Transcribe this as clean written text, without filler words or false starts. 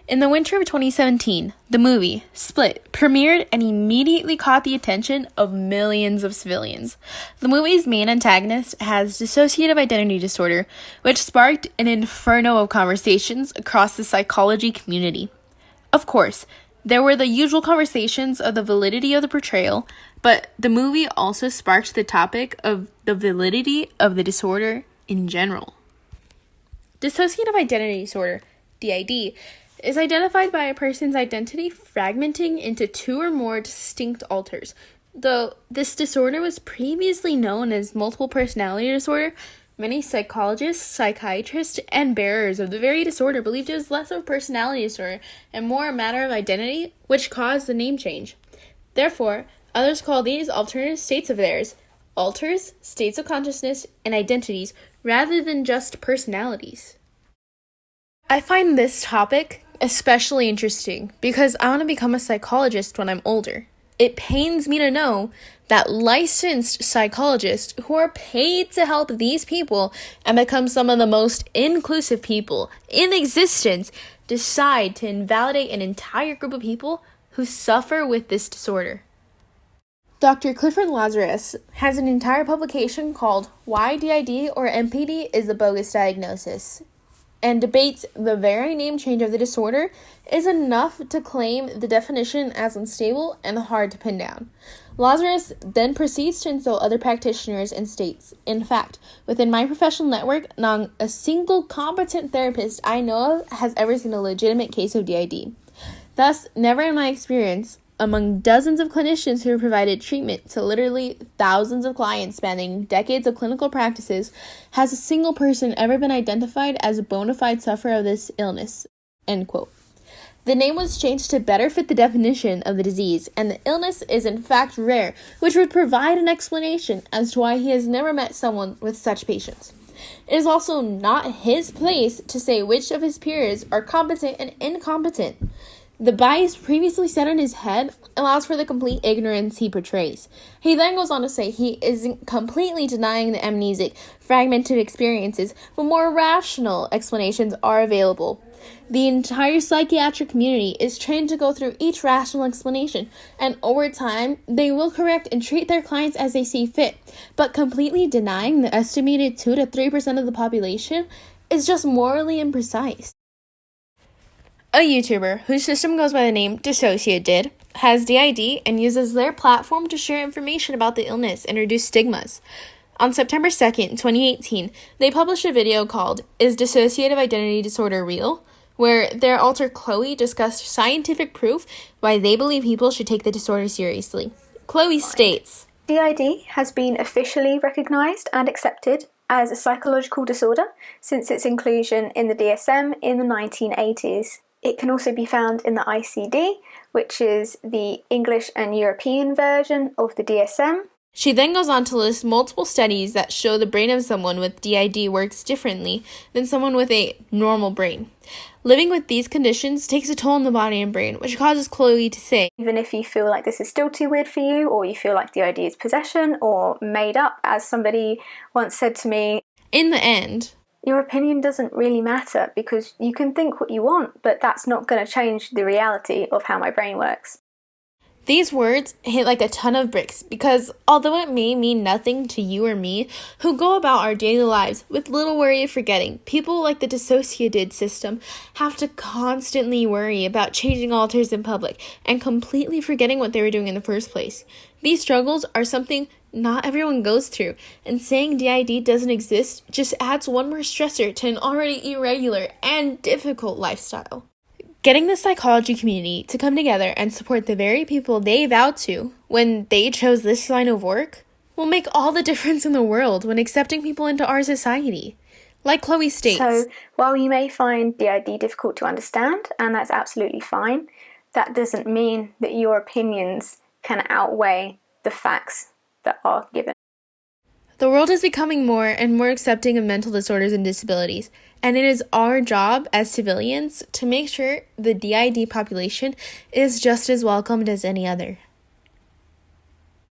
In the winter of 2017, the movie, Split, premiered and immediately caught the attention of millions of civilians. The movie's main antagonist has dissociative identity disorder, which sparked an inferno of conversations across the psychology community. Of course, there were the usual conversations of the validity of the portrayal, but the movie also sparked the topic of the validity of the disorder in general. Dissociative identity disorder, DID, is identified by a person's identity fragmenting into two or more distinct alters. Though this disorder was previously known as multiple personality disorder, many psychologists, psychiatrists, and bearers of the very disorder believed it was less of a personality disorder and more a matter of identity, which caused the name change. Therefore, others call these alternate states of theirs alters, states of consciousness, and identities, rather than just personalities. I find this topic especially interesting because I want to become a psychologist when I'm older. It pains me to know that licensed psychologists who are paid to help these people and become some of the most inclusive people in existence decide to invalidate an entire group of people who suffer with this disorder. Dr. Clifford Lazarus has an entire publication called Why DID or MPD is a Bogus Diagnosis, and debates the very name change of the disorder is enough to claim the definition as unstable and hard to pin down. Lazarus then proceeds to insult other practitioners and states, in fact, within my professional network, not a single competent therapist I know of has ever seen a legitimate case of DID. Thus, never in my experience, among dozens of clinicians who have provided treatment to literally thousands of clients spanning decades of clinical practices, has a single person ever been identified as a bona fide sufferer of this illness." End quote. The name was changed to better fit the definition of the disease, and the illness is in fact rare, which would provide an explanation as to why he has never met someone with such patients. It is also not his place to say which of his peers are competent and incompetent. The bias previously set in his head allows for the complete ignorance he portrays. He then goes on to say he isn't completely denying the amnesic, fragmented experiences, but more rational explanations are available. The entire psychiatric community is trained to go through each rational explanation, and over time, they will correct and treat their clients as they see fit. But completely denying the estimated 2 to 3% of the population is just morally imprecise. A YouTuber whose system goes by the name Dissociative has DID and uses their platform to share information about the illness and reduce stigmas. On September 2nd, 2018, they published a video called Is Dissociative Identity Disorder Real?, where their alter Chloe discussed scientific proof why they believe people should take the disorder seriously. Chloe states, DID has been officially recognized and accepted as a psychological disorder since its inclusion in the DSM in the 1980s. It can also be found in the ICD, which is the English and European version of the DSM. She then goes on to list multiple studies that show the brain of someone with DID works differently than someone with a normal brain. Living with these conditions takes a toll on the body and brain, which causes Chloe to say, even if you feel like this is still too weird for you, or you feel like DID is possession or made up, as somebody once said to me, in the end, your opinion doesn't really matter because you can think what you want, but that's not going to change the reality of how my brain works. These words hit like a ton of bricks because although it may mean nothing to you or me who go about our daily lives with little worry of forgetting, people like the dissociative system have to constantly worry about changing alters in public and completely forgetting what they were doing in the first place. These struggles are something not everyone goes through, and saying DID doesn't exist just adds one more stressor to an already irregular and difficult lifestyle. Getting the psychology community to come together and support the very people they vowed to when they chose this line of work will make all the difference in the world when accepting people into our society. Like Chloe states, so while you may find DID difficult to understand, and that's absolutely fine, that doesn't mean that your opinions can outweigh the facts that are given. The world is becoming more and more accepting of mental disorders and disabilities, and it is our job as civilians to make sure the DID population is just as welcomed as any other.